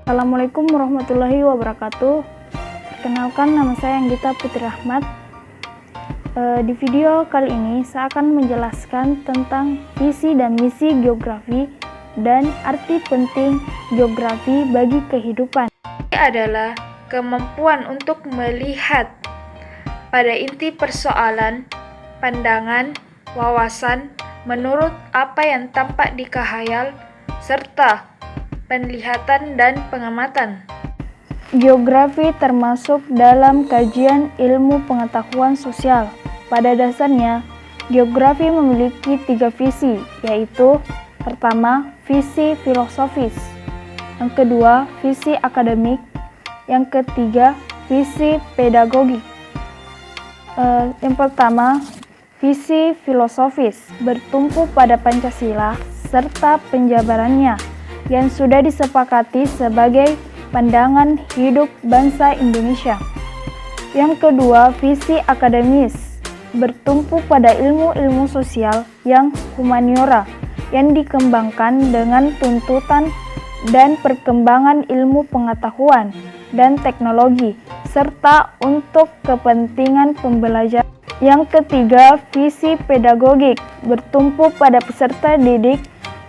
Assalamualaikum warahmatullahi wabarakatuh. Perkenalkan, nama saya Anggita Putri Rahmat. Di video kali ini saya akan menjelaskan tentang visi dan misi geografi dan arti penting geografi bagi kehidupan. Ini adalah kemampuan untuk melihat pada inti persoalan, pandangan, wawasan menurut apa yang tampak di khayal, serta penglihatan dan pengamatan. Geografi termasuk dalam kajian ilmu pengetahuan sosial. Pada dasarnya, geografi memiliki 3 visi, yaitu pertama, visi filosofis, yang kedua, visi akademik, yang ketiga, visi pedagogik. Yang pertama, visi filosofis bertumpu pada Pancasila serta penjabarannya yang sudah disepakati sebagai pandangan hidup bangsa Indonesia. Yang kedua, visi akademis bertumpu pada ilmu-ilmu sosial yang humaniora yang dikembangkan dengan tuntutan dan perkembangan ilmu pengetahuan dan teknologi serta untuk kepentingan pembelajaran. Yang ketiga, visi pedagogik bertumpu pada peserta didik,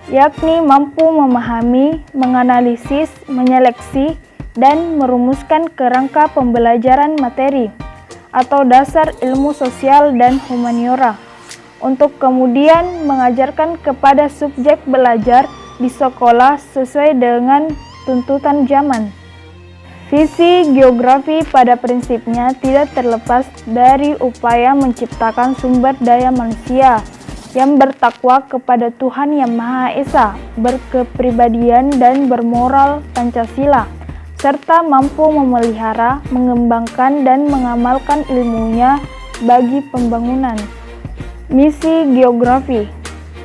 yakni mampu memahami, menganalisis, menyeleksi, dan merumuskan kerangka pembelajaran materi atau dasar ilmu sosial dan humaniora, untuk kemudian mengajarkan kepada subjek belajar di sekolah sesuai dengan tuntutan zaman. Visi geografi pada prinsipnya tidak terlepas dari upaya menciptakan sumber daya manusia yang bertakwa kepada Tuhan Yang Maha Esa, berkepribadian dan bermoral Pancasila, serta mampu memelihara, mengembangkan, dan mengamalkan ilmunya bagi pembangunan. Misi geografi.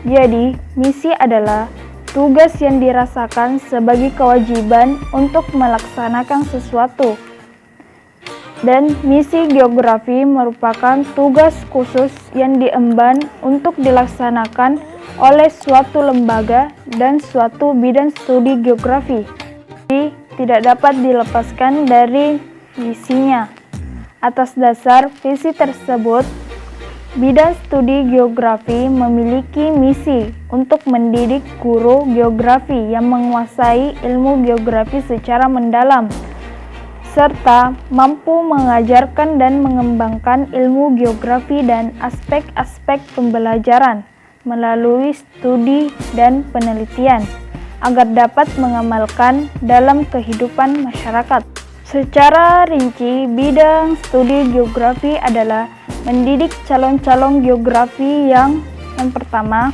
Jadi, misi adalah tugas yang dirasakan sebagai kewajiban untuk melaksanakan sesuatu. Dan misi geografi merupakan tugas khusus yang diemban untuk dilaksanakan oleh suatu lembaga dan suatu bidang studi geografi. Jadi, tidak dapat dilepaskan dari visinya. Atas dasar visi tersebut, bidang studi geografi memiliki misi untuk mendidik guru geografi yang menguasai ilmu geografi secara mendalam, serta mampu mengajarkan dan mengembangkan ilmu geografi dan aspek-aspek pembelajaran melalui studi dan penelitian, agar dapat mengamalkan dalam kehidupan masyarakat. Secara rinci, bidang studi geografi adalah mendidik calon-calon geografi yang pertama,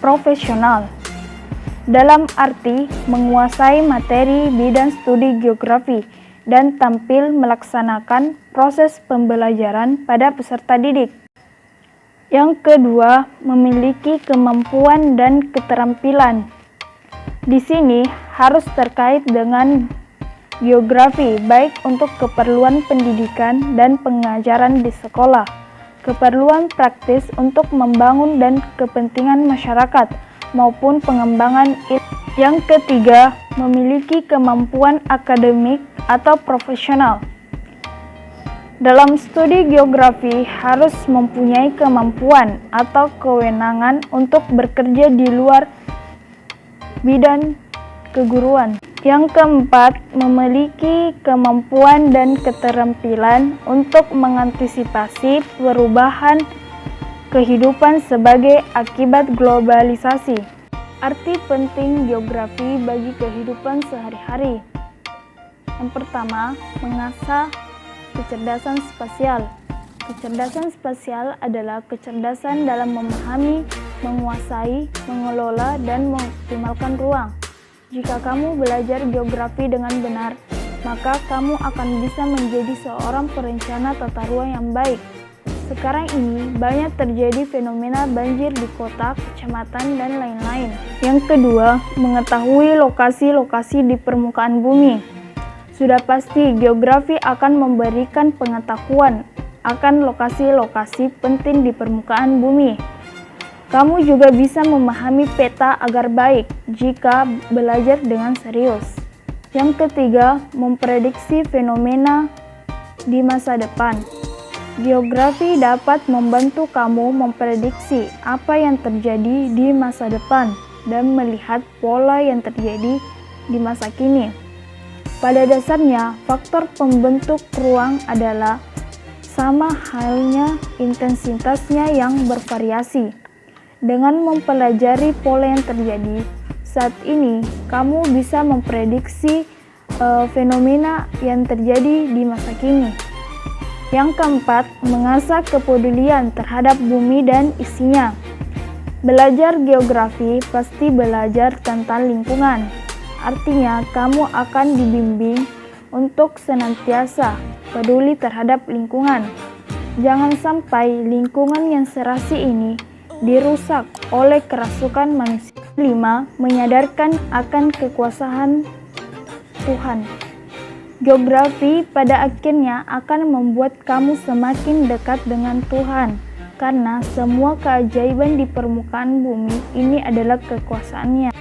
profesional, dalam arti menguasai materi bidang studi geografi dan tampil melaksanakan proses pembelajaran pada peserta didik. Yang kedua, memiliki kemampuan dan keterampilan. Di sini harus terkait dengan geografi, baik untuk keperluan pendidikan dan pengajaran di sekolah, keperluan praktis untuk membangun dan kepentingan masyarakat, maupun pengembangan ilmu. Yang ketiga, memiliki kemampuan akademik atau profesional. Dalam studi geografi harus mempunyai kemampuan atau kewenangan untuk bekerja di luar bidang keguruan. Yang keempat, memiliki kemampuan dan keterampilan untuk mengantisipasi perubahan kehidupan sebagai akibat globalisasi. Arti penting geografi bagi kehidupan sehari-hari. Yang pertama, mengasah kecerdasan spasial. Kecerdasan spasial adalah kecerdasan dalam memahami, menguasai, mengelola, dan mengoptimalkan ruang. Jika kamu belajar geografi dengan benar, maka kamu akan bisa menjadi seorang perencana tata ruang yang baik. Sekarang ini banyak terjadi fenomena banjir di kota, kecamatan, dan lain-lain. Yang kedua, mengetahui lokasi-lokasi di permukaan bumi. Sudah pasti geografi akan memberikan pengetahuan akan lokasi-lokasi penting di permukaan bumi. Kamu juga bisa memahami peta agar baik jika belajar dengan serius. Yang ketiga, memprediksi fenomena di masa depan. Geografi dapat membantu kamu memprediksi apa yang terjadi di masa depan dan melihat pola yang terjadi di masa kini. Pada dasarnya, faktor pembentuk ruang adalah sama halnya intensitasnya yang bervariasi. Dengan mempelajari pola yang terjadi saat ini, kamu bisa memprediksi fenomena yang terjadi di masa kini. Yang keempat, mengasah kepedulian terhadap bumi dan isinya. Belajar geografi pasti belajar tentang lingkungan. Artinya, kamu akan dibimbing untuk senantiasa peduli terhadap lingkungan. Jangan sampai lingkungan yang serasi ini dirusak oleh kerasukan manusia. 5. Menyadarkan akan kekuasaan Tuhan. Geografi pada akhirnya akan membuat kamu semakin dekat dengan Tuhan, karena semua keajaiban di permukaan bumi ini adalah kekuasaannya.